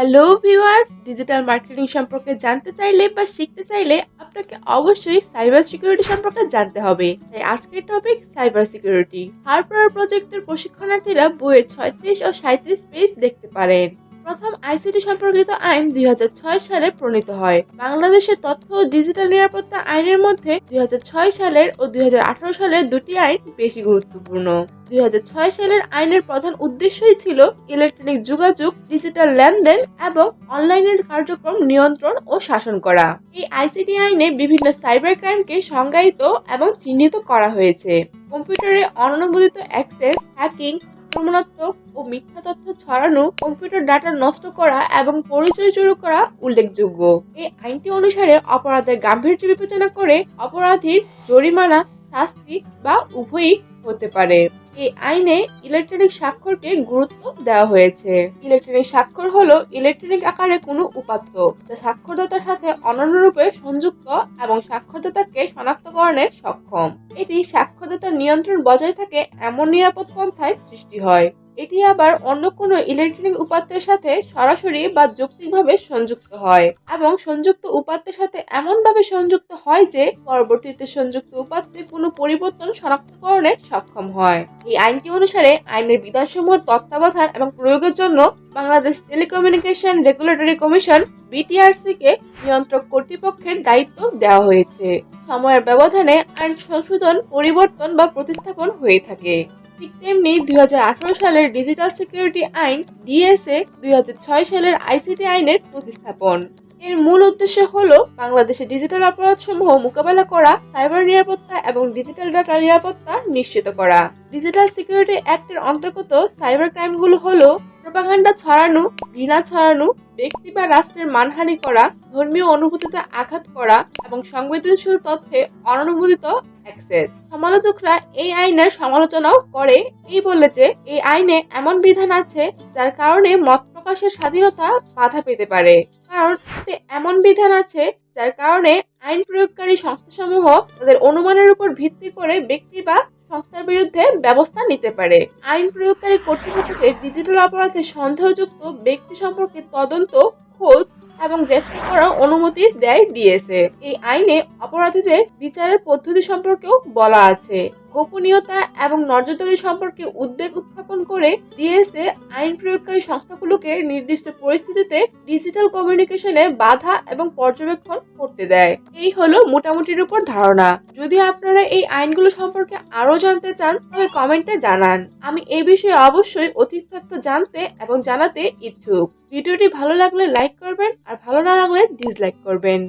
Hello viewers, digital marketing সম্পর্কে জানতে চাইলে বা শিখতে চাইলে আপনাকে অবশ্যই সাইবার সিকিউরিটি সম্পর্কে জানতে হবে। তাই আজকের টপিক সাইবার সিকিউরিটি। হারপার প্রজেক্টের প্রশিক্ষণার্থীরা বইয়ের 36 ও 37 পেজ দেখতে পারেন। প্রথম আইসিটি সম্পর্কিত আইন 2006 সালে প্রণীত হয়। বাংলাদেশের তথ্য ও ডিজিটাল নিরাপত্তা আইনের মধ্যে 2006 সালের ও 2018 সালের দুটি আইন বেশি গুরুত্বপূর্ণ। 2006 সালের আইনের প্রধান উদ্দেশ্যই ছিল ইলেকট্রনিক যোগাযোগ, ডিজিটাল লেনদেন এবং অনলাইনের কার্যক্রম নিয়ন্ত্রণ ও শাসন করা। এই আইসিটি আইনে বিভিন্ন সাইবার ক্রাইমকে সংজ্ঞায়িত এবং চিহ্নিত করা হয়েছে। কম্পিউটারে অননুমোদিত অ্যাক্সেস, হ্যাকিং, আক্রমণাত্মক ও মিথ্যা তথ্য ছড়ানো, কম্পিউটার ডাটা নষ্ট করা এবং পরিচয় চুরি করা উল্লেখযোগ্য। এই আইনটি অনুসারে অপরাধের গাম্ভীর্য বিবেচনা করে অপরাধীর জরিমানা, শাস্তি বা উভয়ই হতে পারে। এই আইনে ইলেকট্রনিক স্বাক্ষরকে গুরুত্ব দেওয়া হয়েছে। ইলেকট্রনিক স্বাক্ষর হলো ইলেকট্রনিক আকারে কোনো উপাত্ত যা স্বাক্ষরদাতার সাথে অনন্যরূপে সংযুক্ত এবং স্বাক্ষরদাতাকে শনাক্তকরণে সক্ষম। এটি স্বাক্ষরদাতার নিয়ন্ত্রণ বজায় থাকে এমন নিরাপদ পন্থায় সৃষ্টি হয়। এটি আবার অন্য কোনো ইলেকট্রনিক উপাত্তের সাথে সরাসরি বা যৌক্তিকভাবে সংযুক্ত হয় এবং সংযুক্ত উপাত্তের সাথে এমনভাবে সংযুক্ত হয় যে পরবর্তীতে সংযুক্ত উপাত্তে কোনো পরিবর্তন শনাক্তকরণে সক্ষম হয়। এই আইনটি অনুসারে আইনের বিধানসমূহ তত্ত্বাবধান এবং প্রয়োগের জন্য বাংলাদেশ টেলিকমিউনিকেশন রেগুলেটরি কমিশন বিটিআরসি-কে নিয়ন্ত্রক কর্তৃপক্ষের দায়িত্ব দেওয়া হয়েছে। সময়ের ব্যবধানে আইন সংশোধন, পরিবর্তন বা প্রতিস্থাপন হয়ে থাকে। ঠিক তেমনি 2018 সালের ডিজিটাল সিকিউরিটি আইন ডিএসএ 2006 সালের আইসিটি আইনের প্রতিস্থাপন। এর মূল উদ্দেশ্য হলো বাংলাদেশে ডিজিটাল অপরাধসমূহ মোকাবেলা করা, সাইবার নিরাপত্তা এবং ডিজিটাল ডাটা নিরাপত্তা নিশ্চিত করা। ডিজিটাল সিকিউরিটি অ্যাক্টের অন্তর্গত সাইবার ক্রাইমগুলো হলো প্রোপাগান্ডা ছড়ানো, ঘৃণা ছড়ানো, ব্যক্তি বা রাষ্ট্রের মানহানি করা, ধর্মীয় অনুভূতিতে আঘাত করা এবং সংবেদনশীল তথ্যে অননুমোদিত অ্যাক্সেস। সমালোচকরা এই আইনের সমালোচনাও করে এই বলে যে এই আইনে এমন বিধান আছে যার কারণে মত প্রকাশের স্বাধীনতা বাধা পেতে পারে। কারণ এমন বিধান আছে যার কারণে আইন প্রয়োগকারী সংস্থাসমূহ তাদের অনুমানের উপর ভিত্তি করে ব্যক্তি বা সংস্থার বিরুদ্ধে ব্যবস্থা নিতে পারে। আইন প্রয়োগকারী কর্তৃপক্ষকে ডিজিটাল অপরাধে সন্দেহযুক্ত ব্যক্তি সম্পর্কে তদন্ত, খোঁজ এবং গ্রেফতার করার অনুমতি দেয় ডিএসএ। এই আইনে অপরাধীদের বিচারের পদ্ধতি সম্পর্কেও বলা আছে। গোপনীয়তা এবং নজরদারি সম্পর্কে উদ্বেগ উত্থাপন করে ডিএসএ আইন প্রয়োগকারী সংস্থাগুলোকে নির্দিষ্ট পরিস্থিতিতে ডিজিটাল কমিউনিকেশনে বাধা এবং পর্যবেক্ষণ করতে দেয়। এই হলো মোটামুটির উপর ধারণা। যদি আপনারা এই আইনগুলো সম্পর্কে আরো জানতে চান তবে কমেন্টে জানান। আমি এই বিষয়ে অবশ্যই অধিক তথ্য জানতে এবং জানাতে ইচ্ছুক। ভিডিওটি ভালো লাগলে লাইক করবেন আর ভালো না লাগলে ডিসলাইক করবেন।